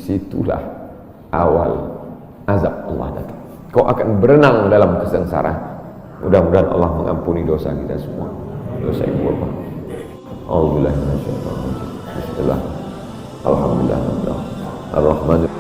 disitulah awal azab Allah datang. Kau akan berenang dalam kesengsaraan. Mudah-mudahan Allah mengampuni dosa kita semua, dosa yang berubah. Alhamdulillah, bismillah, alhamdulillah, ar-Rahman.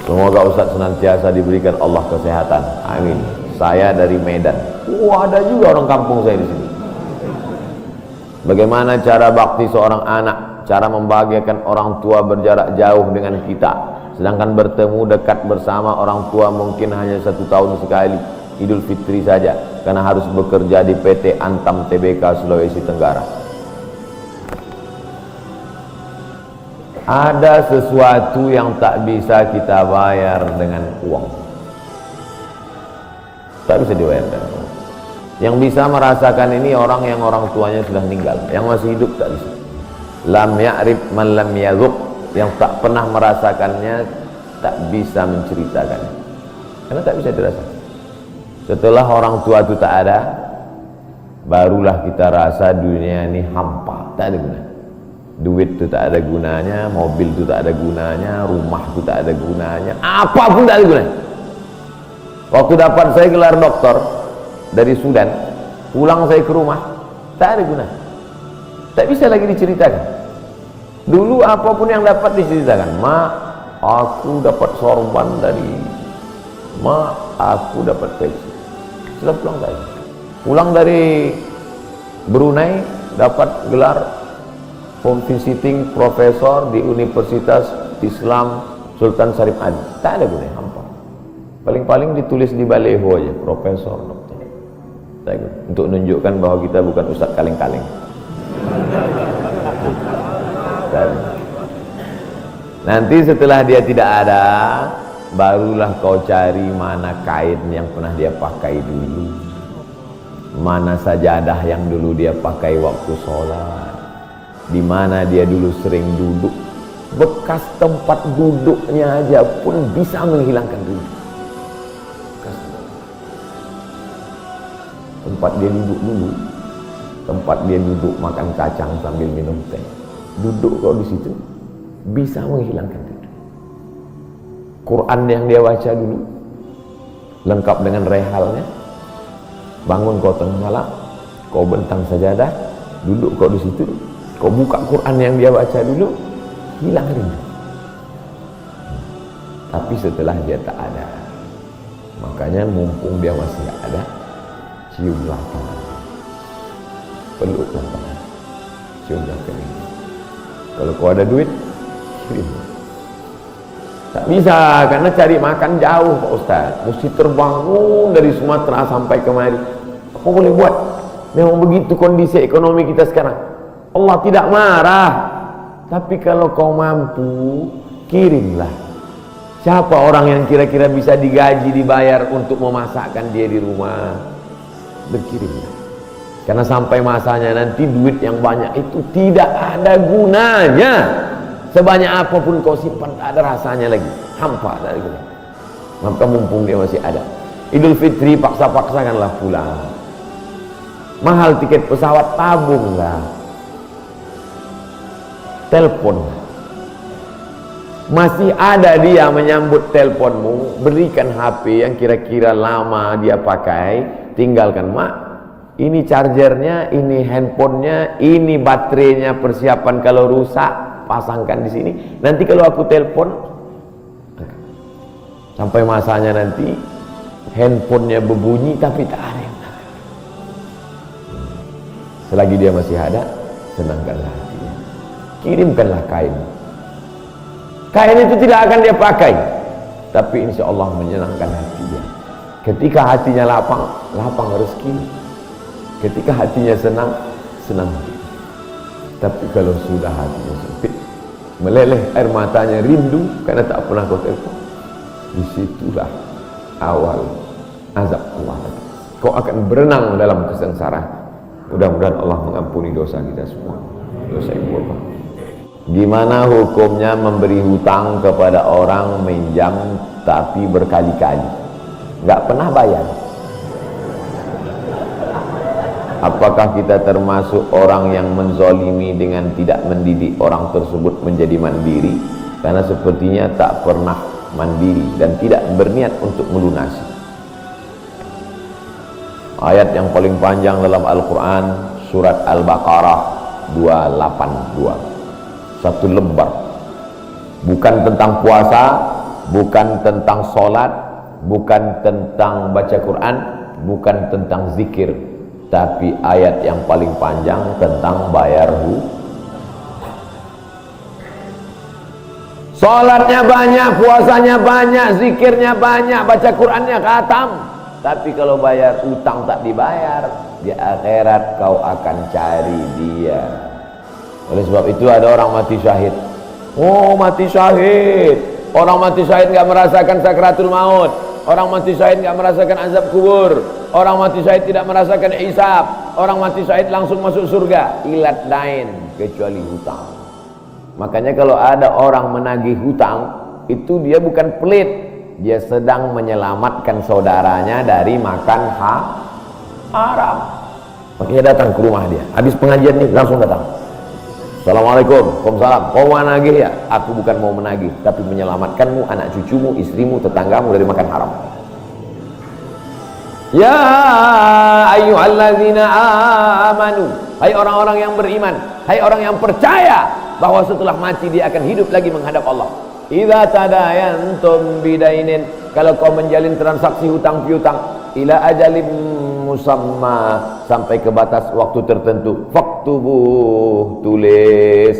Semoga Ustaz senantiasa diberikan Allah kesehatan. Amin. Saya dari Medan. Ada juga orang kampung saya di sini. Bagaimana cara bakti seorang anak? Cara membahagiakan orang tua berjarak jauh dengan kita, sedangkan bertemu dekat bersama orang tua mungkin hanya 1 tahun sekali, Idul Fitri saja, karena harus bekerja di PT Antam Tbk Sulawesi Tenggara. Ada sesuatu yang tak bisa kita bayar dengan uang. Tak bisa dibayar dengan uang. Yang bisa merasakan ini orang yang orang tuanya sudah meninggal. Yang masih hidup tak bisa. Lam ya'rif man lam yadhuq. Yang tak pernah merasakannya tak bisa menceritakannya, karena tak bisa dirasakan. Setelah orang tua itu tak ada, barulah kita rasa dunia ini hampa, tak ada guna. Duit itu tak ada gunanya, mobil itu tak ada gunanya, rumah itu tak ada gunanya, apapun tak ada gunanya. Waktu dapat saya gelar doktor dari Sudan, pulang saya ke rumah, tak ada gunanya, tak bisa lagi diceritakan. Dulu apapun yang dapat diceritakan, mak, aku dapat sorban dari mak, aku dapat pensi. Sudah pulang tadi, pulang dari Brunei dapat gelar visiting profesor di Universitas Islam Sultan Syarif Adi. Tak ada gunanya, hampa. Paling-paling ditulis di baleho aja, profesor, doktor. Untuk menunjukkan bahwa kita bukan ustaz kaleng-kaleng. Nanti setelah dia tidak ada, barulah kau cari mana kain yang pernah dia pakai dulu, mana sajadah yang dulu dia pakai waktu sholat, di mana dia dulu sering duduk. Bekas tempat duduknya aja pun bisa menghilangkan duduk. Tempat dia duduk dulu, tempat dia duduk makan kacang sambil minum teh, duduk kau di situ bisa menghilangkan duduk. Quran yang dia baca dulu lengkap dengan rehalnya. Bangun kau tengah malam, kau bentang sajadah, duduk kau di situ, kau buka Quran yang dia baca dulu, hilang rindu. Tapi setelah dia tak ada, makanya mumpung dia masih ada, ciumlah tangan, peluklah tangan, ciumlah kering. Kalau kau ada duit, kirim. Tak bisa, karena cari makan jauh Pak Ustaz, mesti terbangun dari Sumatera sampai kemari. Apa boleh buat? Memang begitu kondisi ekonomi kita sekarang. Allah tidak marah, tapi kalau kau mampu, kirimlah. Siapa orang yang kira-kira bisa digaji, dibayar untuk memasakkan dia di rumah? Berkirimlah. Karena sampai masanya nanti duit yang banyak itu tidak ada gunanya. Sebanyak apapun kau simpan, tak ada rasanya lagi, hampa, tak ada gunanya. Maka mumpung dia masih ada, Idul Fitri paksa-paksakanlah pulang. Mahal tiket pesawat, tabunglah. Telepon. Masih ada dia menyambut teleponmu, berikan HP yang kira-kira lama dia pakai, tinggalkan. Mak, ini chargernya, ini handphonenya, ini baterainya, persiapan kalau rusak pasangkan di sini. Nanti kalau aku telepon, sampai masanya nanti handphonenya berbunyi tapi tak ada yang tahu. Selagi dia masih ada, senangkanlah hatinya. Kirimkanlah kain. Kain itu tidak akan dia pakai, tapi insya Allah menyenangkan hatinya. Ketika hatinya lapang, lapang rezeki. Ketika hatinya senang, senang hati. Tapi kalau sudah hatinya sempit, meleleh air matanya rindu karena tak pernah kau telepon, disitulah awal azab Allah. Kau akan berenang dalam kesengsaraan. Mudah-mudahan Allah mengampuni dosa kita semua. Gimana hukumnya memberi hutang kepada orang minjam tapi berkali-kali nggak pernah bayar? Apakah kita termasuk orang yang menzolimi dengan tidak mendidik orang tersebut menjadi mandiri? Karena sepertinya tak pernah mandiri dan tidak berniat untuk melunasi. Ayat yang paling panjang dalam Al-Quran, surat Al-Baqarah 282. Satu lembar. Bukan tentang puasa, bukan tentang sholat, bukan tentang baca Quran, bukan tentang zikir, tapi ayat yang paling panjang tentang bayar hutang. Sholatnya banyak, puasanya banyak, zikirnya banyak, baca Qurannya khatam, tapi kalau bayar utang tak dibayar, di akhirat kau akan cari dia. Oleh sebab itu ada orang mati syahid. Oh, mati syahid. Orang mati syahid enggak merasakan sakratul maut. Orang mati syahid enggak merasakan azab kubur. Orang mati syahid tidak merasakan hisab. Orang mati syahid langsung masuk surga. Ilat lain kecuali hutang. Makanya kalau ada orang menagih hutang, itu dia bukan pelit. Dia sedang menyelamatkan saudaranya dari makan haram. Makanya datang ke rumah dia. Habis pengajian nih langsung datang. Assalamualaikum, waalaikumsalam. Kau mau menagih ya? Aku bukan mau menagih, tapi menyelamatkanmu, anak cucumu, istrimu, tetanggamu dari makan haram. Ya ayyuhallazina amanu, hai orang-orang yang beriman, hai orang yang percaya bahwa setelah mati dia akan hidup lagi menghadap Allah. Idza tadayantum bidainin, kalau kau menjalin transaksi hutang piutang, ila ajalim musamma, sampai ke batas waktu tertentu, faktubuh, tulis,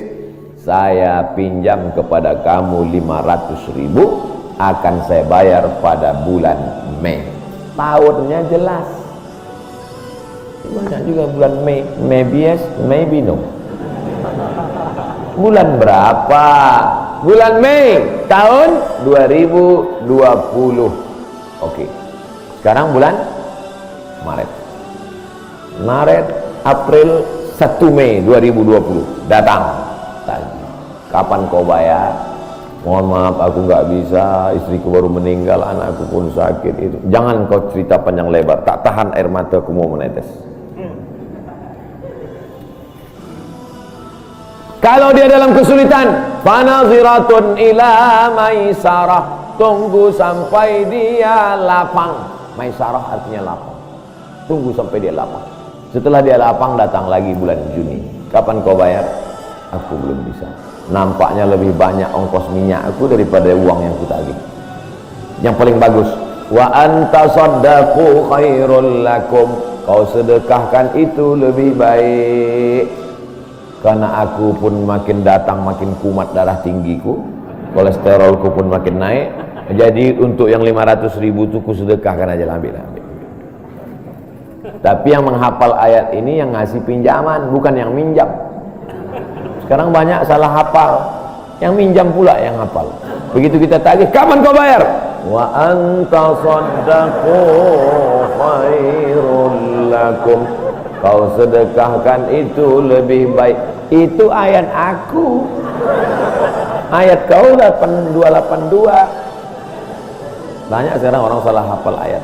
saya pinjam kepada kamu 500.000, akan saya bayar pada bulan Mei. Tahunnya jelas. Banyak juga bulan Mei. Maybe yes, maybe no. Bulan berapa? Bulan Mei tahun 2020. Oke. Sekarang bulan Maret, April, 1 Mei 2020 datang tadi. Kapan kau bayar? Mohon maaf aku nggak bisa, istriku baru meninggal, anakku pun sakit. Itu jangan kau cerita panjang lebar, tak tahan air mataku mau menetes. Kalau dia dalam kesulitan, fanaziratun ila maisarah, tunggu sampai dia lapang. Maisarah artinya lapang. Tunggu sampai dia lapang. Setelah dia lapang, datang lagi bulan Juni. Kapan kau bayar? Aku belum bisa. Nampaknya lebih banyak ongkos minyak aku daripada uang yang kutagih. Yang paling bagus, wa anta saddaqu khairul lakum, kau sedekahkan itu lebih baik. Karena aku pun makin datang makin kumat darah tinggiku, kolesterolku pun makin naik. Jadi untuk yang 500.000 itu ku sedekahkan aja, ambil. Tapi yang menghafal ayat ini yang ngasih pinjaman, bukan yang minjam. Sekarang banyak salah hafal, yang minjam pula yang hafal. Begitu kita tagih, kapan kau bayar? Wa anta saddaqu khairul lakum, kau sedekahkan itu lebih baik. Itu ayat aku, ayat kau 8282. Banyak sekarang orang salah hafal ayat.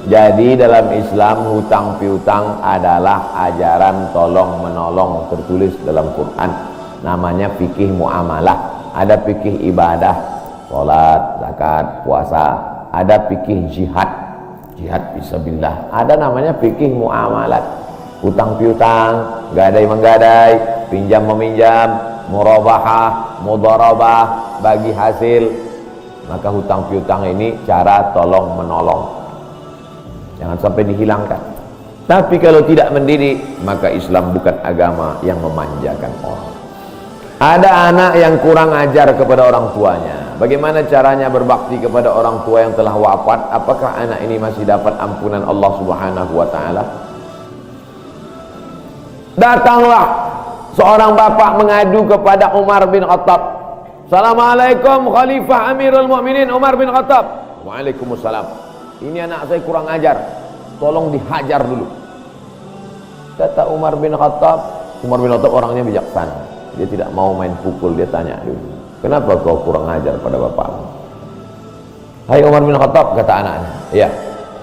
Jadi dalam Islam hutang piutang adalah ajaran tolong menolong, tertulis dalam Quran. Namanya fikih muamalah. Ada fikih ibadah, sholat, zakat, puasa. Ada fikih jihad, jihad fisabilillah. Ada namanya fikih muamalat. Hutang piutang, gadai menggadai, pinjam meminjam, murabahah, mudharabah, bagi hasil. Maka hutang piutang ini cara tolong menolong. Jangan sampai dihilangkan. Tapi kalau tidak mendidik, maka Islam bukan agama yang memanjakan orang. Ada anak yang kurang ajar kepada orang tuanya. Bagaimana caranya berbakti kepada orang tua yang telah wafat? Apakah anak ini masih dapat ampunan Allah Subhanahu wa ta'ala? Datanglah seorang bapak mengadu kepada Umar bin Khattab. Assalamualaikum Khalifah Amirul Mukminin Umar bin Khattab. Waalaikumsalam. Ini anak saya kurang ajar, tolong dihajar dulu. Kata Umar bin Khattab, Umar bin Khattab orangnya bijaksana, dia tidak mau main pukul. Dia tanya dulu, kenapa kau kurang ajar pada bapakmu? Hai Umar bin Khattab, kata anaknya, ya,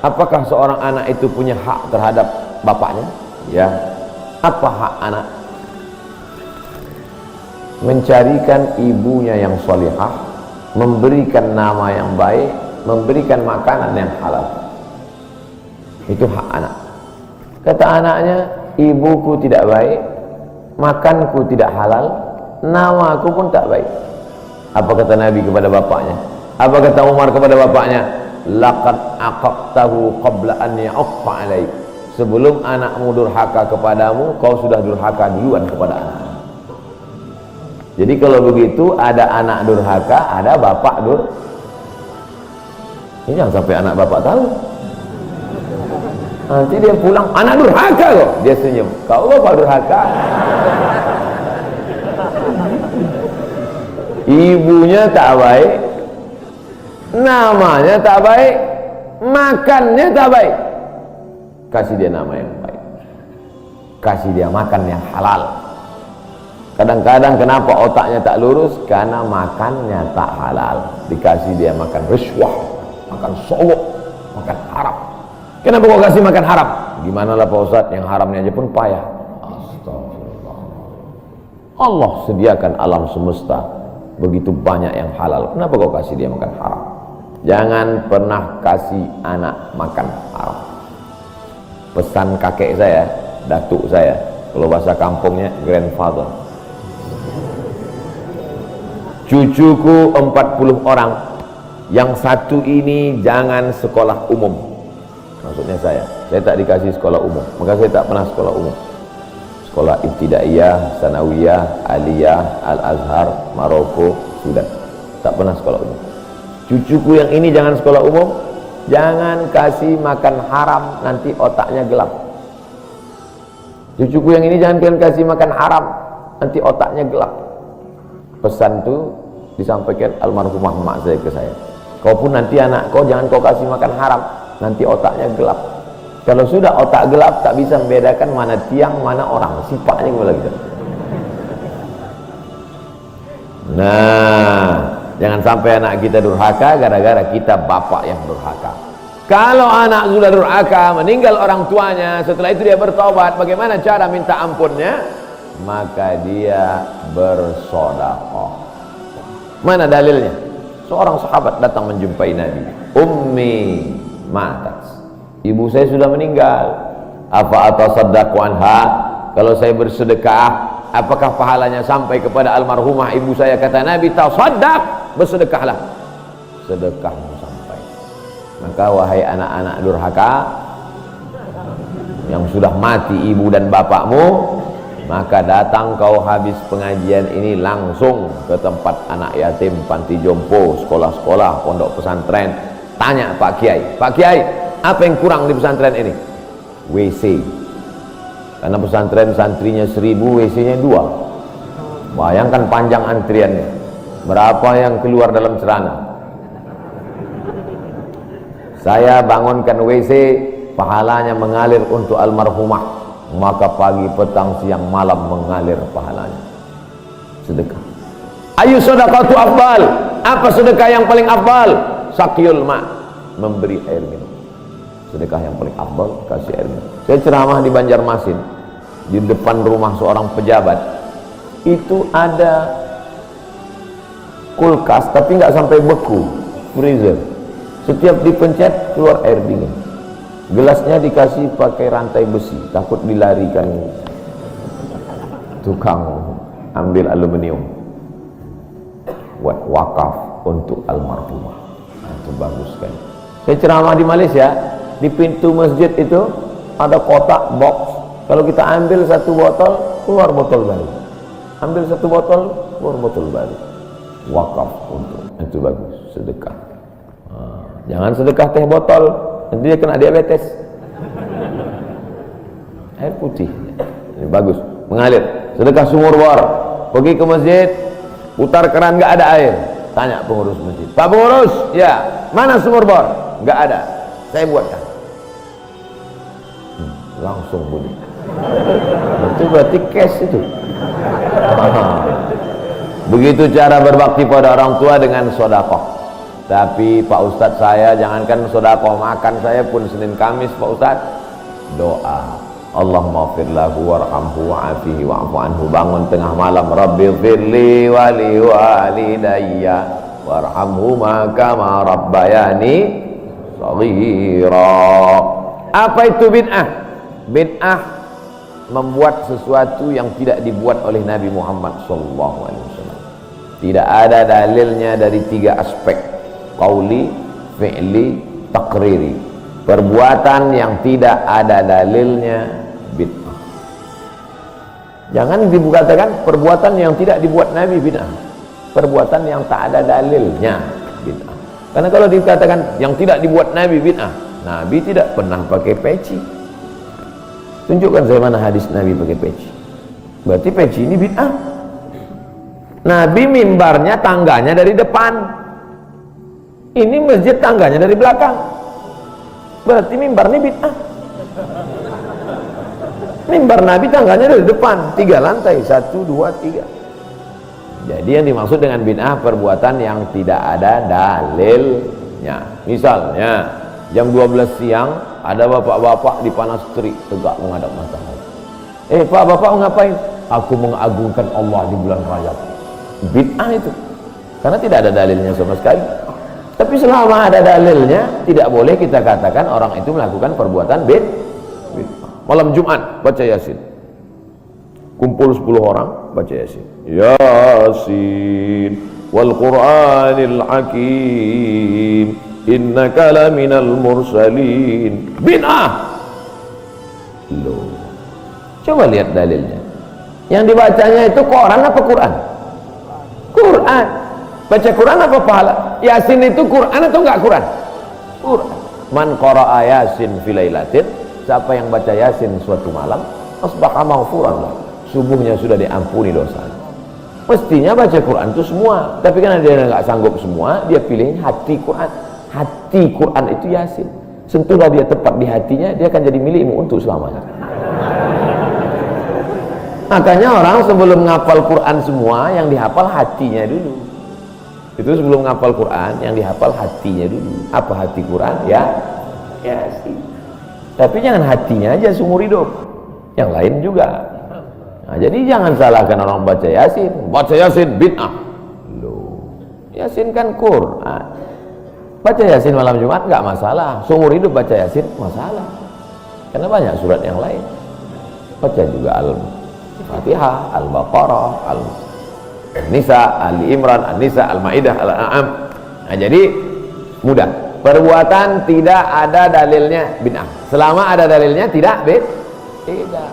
apakah seorang anak itu punya hak terhadap bapaknya? Ya. Apa hak anak? Mencarikan ibunya yang salihah, memberikan nama yang baik, memberikan makanan yang halal. Itu hak anak. Kata anaknya, ibuku tidak baik, makanku tidak halal, namaku pun tak baik. Apa kata Nabi kepada bapaknya? Apa kata Umar kepada bapaknya? Laqad aqaqtahu qabla an ya'aqqa alaik. Sebelum anakmu durhaka kepadamu, kau sudah durhaka duluan kepada anak. Jadi kalau begitu, ada anak durhaka, ada bapak ini jangan sampai anak bapak tahu. Nanti dia pulang, anak durhaka kok. Dia senyum, kau bapak durhaka. Ibunya tak baik, namanya tak baik, makannya tak baik. Kasih dia nama yang baik, kasih dia makan yang halal. Kadang-kadang kenapa otaknya tak lurus? Karena makannya tak halal. Dikasih dia makan riswah, makan sogok, makan haram. Kenapa kau kasih makan haram? Gimana lah Pak Ustadz, yang haramnya aja pun payah. Astagfirullah. Allah sediakan alam semesta begitu banyak yang halal, kenapa kau kasih dia makan haram? Jangan pernah kasih anak makan haram. Pesan kakek saya, datuk saya, kalau bahasa kampungnya grandfather. Cucuku 40 orang, yang satu ini jangan sekolah umum. Maksudnya saya tak dikasih sekolah umum, maka saya tak pernah sekolah umum. Sekolah ibtidaiyah, sanawiyah, aliyah, al-azhar, Maroko, Sudan, tak pernah sekolah umum. Cucuku yang ini jangan sekolah umum, jangan kasih makan haram, nanti otaknya gelap. Cucuku yang ini jangan kalian kasih makan haram, nanti otaknya gelap. Pesan itu disampaikan almarhumah mak saya ke saya. Kau pun nanti anak kau jangan kau kasih makan haram, nanti otaknya gelap. Kalau sudah otak gelap, tak bisa membedakan mana tiang, mana orang, sifatnya kepala kita. Nah, jangan sampai anak kita durhaka gara-gara kita bapak yang durhaka. Kalau anak sudah durhaka, meninggal orang tuanya, setelah itu dia bertobat, bagaimana cara minta ampunnya? Maka dia bersedekah. Mana dalilnya? Seorang sahabat datang menjumpai Nabi. Ummi matat, ibu saya sudah meninggal. Apa atasaddaqu anha? Kalau saya bersedekah, apakah pahalanya sampai kepada almarhumah ibu saya? Kata Nabi, tasaddaq, bersedekahlah, sedekahmu sampai. Maka wahai anak-anak durhaka yang sudah mati ibu dan bapakmu, maka datang kau habis pengajian ini langsung ke tempat anak yatim, panti jompo, sekolah-sekolah, pondok pesantren. Tanya Pak Kiai, Pak Kiai, apa yang kurang di pesantren ini? WC. Karena pesantren santrinya 1000, WC-nya 2. Bayangkan panjang antriannya. Berapa yang keluar dalam celana? Saya bangunkan WC, pahalanya mengalir untuk almarhumah. Maka pagi, petang, siang, malam mengalir pahalanya. Sedekah. Ayu sedekah tu afdal. Apa sedekah yang paling afdal? Sakyul ma, memberi air minum. Sedekah yang paling afdal, kasih air minum. Saya ceramah di Banjarmasin, di depan rumah seorang pejabat. Itu ada kulkas, tapi nggak sampai beku, freezer. Setiap dipencet keluar air dingin. Gelasnya dikasih pakai rantai besi, takut dilarikan tukang ambil aluminium. Buat wakaf untuk almarhumah. Nah, itu bagus kan. Saya ceramah di Malaysia, di pintu masjid itu ada kotak box. Kalau kita ambil satu botol, keluar botol baru. Ambil satu botol, keluar botol baru. Wakaf untuk, itu bagus, sedekah. Jangan sedekah teh botol, nanti dia kena diabetes. Air putih ini bagus, mengalir. Sedekah sumur bor, pergi ke masjid, putar keran nggak ada air, tanya pengurus masjid, Pak pengurus, ya mana sumur bor? Nggak ada, saya buatkan. Langsung bunyi. Itu berarti cash itu. Begitu cara berbakti pada orang tua dengan sodakoh. Tapi Pak Ustadz, saya jangankan sodakoh, makan saya pun Senin Kamis Pak Ustadz doa, Allahumma ighfir lahu warhamhu wa'afihi wa'fu anhu. Bangun tengah malam, Rabbi ighfirli wa li walidayya warhamhuma kama rabbayani shaghira. Apa itu bid'ah? Bid'ah membuat sesuatu yang tidak dibuat oleh Nabi Muhammad SAW. Tidak ada dalilnya dari 3 aspek: qauli, fi'li, takriri. Perbuatan yang tidak ada dalilnya bid'ah. Jangan dikatakan perbuatan yang tidak dibuat Nabi bid'ah. Perbuatan yang tak ada dalilnya bid'ah. Karena kalau dikatakan yang tidak dibuat Nabi bid'ah, Nabi tidak pernah pakai peci. Tunjukkan saya mana hadis Nabi pakai peci. Berarti peci ini bid'ah. Nabi mimbarnya tangganya dari depan, ini masjid tangganya dari belakang. Berarti mimbar ini bid'ah. Mimbar Nabi tangganya dari depan, 3 lantai, 1, 2, 3. Jadi yang dimaksud dengan bid'ah perbuatan yang tidak ada dalilnya. Misalnya jam 12 siang ada bapak-bapak di panas terik tegak menghadap matahari. Pak, bapak ngapain? Aku mengagungkan Allah di bulan Rajab. Bid'ah itu, karena tidak ada dalilnya sama sekali. Tapi selama ada dalilnya, tidak boleh kita katakan orang itu melakukan perbuatan bid'ah. Malam Jumat baca Yasin, kumpul 10 orang baca Yasin, Yasin wal Qur'anil Hakim innaka laminal mursalin. Bid'ah. Loh, coba lihat dalilnya. Yang dibacanya itu Quran apa Quran? Quran. Baca Quran apa pahala? Yasin itu Quran atau enggak Quran? Quran. Man qara'a Yasin fi lailatin, siapa yang baca Yasin suatu malam, asbaha maghfuran lah, subuhnya sudah diampuni dosa. Mestinya baca Quran itu semua, tapi karena dia enggak sanggup semua, dia pilih hati Quran. Hati Quran itu Yasin. Sentuhlah dia tepat di hatinya, dia akan jadi milikmu untuk selamanya. Makanya orang sebelum ngapal Quran semua, yang dihafal hatinya dulu. Itu sebelum ngapal Quran, yang dihafal hatinya dulu. Apa hati Quran? Ya, Yasin. Tapi jangan hatinya aja seumur hidup, yang lain juga. Nah, jadi jangan salahkan orang baca Yasin. Baca Yasin bid'ah. Loh, Yasin kan Quran. Baca Yasin malam Jumat nggak masalah. Seumur hidup baca Yasin masalah. Karena banyak surat yang lain. Baca juga Al-Fatihah, Al-Baqarah, Al-Nisa, Ali Imran, An-Nisa, Al-Maidah, Al-An'am. Nah, jadi mudah. Perbuatan tidak ada dalilnya bid'ah. Selama ada dalilnya tidak bid'ah.